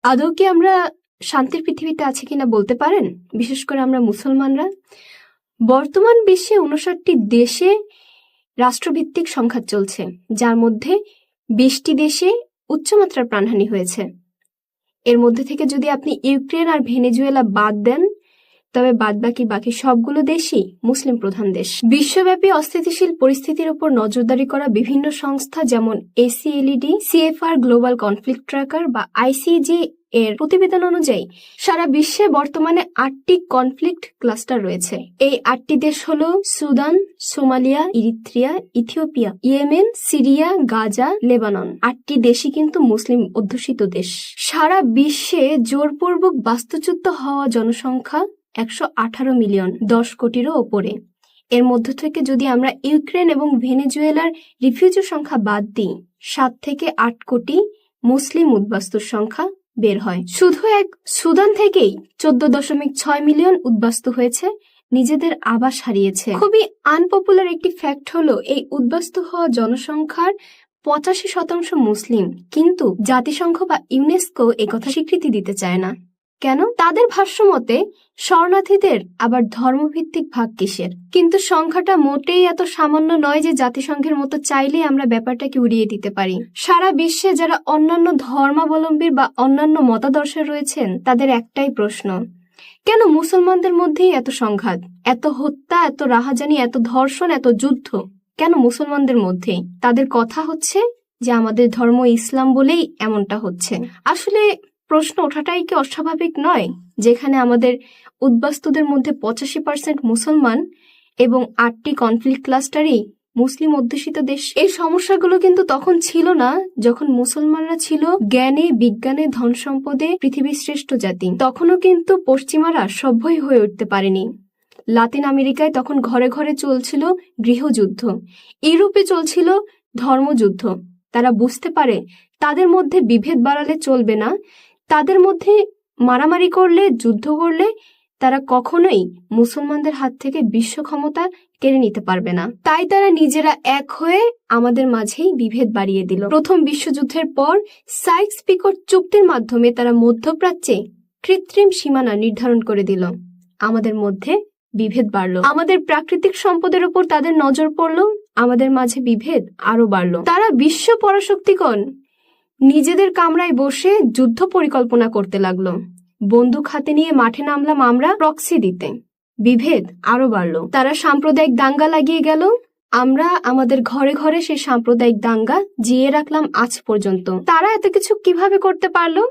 আদৌ কি আমরা শান্তির পৃথিবীতে আছি কিনা বলতে পারেন? বিশেষ করে আমরা মুসলমানরা। বর্তমান বিশ্বে 59টি দেশে রাষ্ট্রভিত্তিক সংঘাত চলছে, যার মধ্যে 20টি দেশে উচ্চমাত্রার প্রাণহানি হয়েছে। এর মধ্যে থেকে যদি আপনি ইউক্রেন আর ভেনেজুয়েলা বাদ দেন, তবে বাকি সবগুলো দেশই মুসলিম প্রধান দেশ। বিশ্বব্যাপী অস্থিতিশীল পরিস্থিতির উপর নজরদারি করা বিভিন্ন সংস্থা যেমন ACLED, CFR global conflict tracker বা ICG এর প্রতিবেদন অনুযায়ী সারা বিশ্বে বর্তমানে 8টি কনফ্লিক্ট ক্লাস্টার রয়েছে। এই 8টি দেশ হলো Sudan, Somalia, Eritrea, Ethiopia, Yemen, Syria, Gaza, Lebanon. 8টি দেশই কিন্তু মুসলিম অধ্যুষিত দেশ। সারা বিশ্বে জোরপূর্বক বাস্তুচ্যুত হওয়া জনসংখ্যা 118 মিলিয়ন, 10 কোটিরও ওপরে। এর মধ্য থেকে যদি আমরা ইউক্রেন এবং ভেনেজুয়েলার রিফিউজি সংখ্যা বাদ দিই, 7 থেকে 8 কোটি মুসলিম উদ্বাস্তুর সংখ্যা বের হয়। শুধু এক সুদান থেকেই 14.6 মিলিয়ন উদ্বাস্তু হয়েছে, নিজেদের আবাস হারিয়েছে। খুবই আনপপুলার একটি ফ্যাক্ট হলো এই উদ্বাস্তু হওয়া জনসংখ্যার 85% মুসলিম, কিন্তু জাতিসংঘ বা ইউনেস্কো একথা স্বীকৃতি দিতে চায় না। কেন? তাদের ভাষ্যমতে শরণার্থীদের আবার ধর্মভিত্তিক ভাগ কিসের? কিন্তু সংখ্যাটা মোটেই এত সামান্য নয় যে জাতিসংঘের মতো চাইলেই আমরা ব্যাপারটাকে উড়িয়ে দিতে পারি। সারা বিশ্বে যারা অন্যান্য ধর্মাবলম্বী বা অন্যান্য মতাদর্শে রয়েছেন, তাদের একটাই প্রশ্ন, কেন মুসলমানদের মধ্যেই এত সংঘাত, এত হত্যা, এত রাহাজানি, এত ধর্ষণ, এত যুদ্ধ? কেন মুসলমানদের মধ্যেই? তাদের কথা হচ্ছে যে আমাদের ধর্ম ইসলাম বলেই এমনটা হচ্ছে। আসলে প্রশ্ন ওঠাটাই কি অস্বাভাবিক নয়, যেখানে আমাদের উদ্বাস্তুদের মধ্যে 85% মুসলমান এবং 8টি কনফ্লিক্ট ক্লাস্টারই মুসলিম অধ্যুষিত দেশ। এই সমস্যাগুলো কিন্তু তখন ছিল না যখন মুসলমানরা ছিল জ্ঞানে, বিজ্ঞানে, ধন সম্পদে পৃথিবীর শ্রেষ্ঠ জাতি। তখনও কিন্তু পশ্চিমারা সভ্যই হয়ে উঠতে পারেনি। লাতিন আমেরিকায় তখন ঘরে ঘরে চলছিল গৃহযুদ্ধ, ইউরোপে চলছিল ধর্মযুদ্ধ। তারা বুঝতে পারে তাদের মধ্যে বিভেদ বাড়ালে চলবে না, তাদের মধ্যে মারামারি করলে, যুদ্ধ করলে তারা কখনোই মুসলমানদের হাত থেকে বিশ্ব ক্ষমতা কেড়ে নিতে পারবে না। তাই তারা নিজেরা এক হয়ে আমাদের মাঝেই বিভেদ বাড়িয়ে দিল। প্রথম বিশ্বযুদ্ধের পর সাইক্স-পিকট চুক্তির মাধ্যমে তারা মধ্যপ্রাচ্যে কৃত্রিম সীমানা নির্ধারণ করে দিল। আমাদের মধ্যে বিভেদ বাড়ল। আমাদের প্রাকৃতিক সম্পদের উপর তাদের নজর পড়ল, আমাদের মাঝে বিভেদ আরো বাড়ল। তারা বিশ্ব পরাশক্তিগণ নিজেদের কামরায় বসে যুদ্ধ পরিকল্পনা করতে লাগলো। বন্দুক হাতে নিয়ে মাঠে নামলাম আমরা প্রক্সি দিতে। বিভেদ আরো বাড়লো। তারা সাম্প্রদায়িক দাঙ্গা লাগিয়ে গেল। আমরা আমাদের ঘরে ঘরে সেই সাম্প্রদায়িক দাঙ্গা জিয়ে রাখলাম আজ পর্যন্ত। তারা এত কিছু কিভাবে করতে পারলো?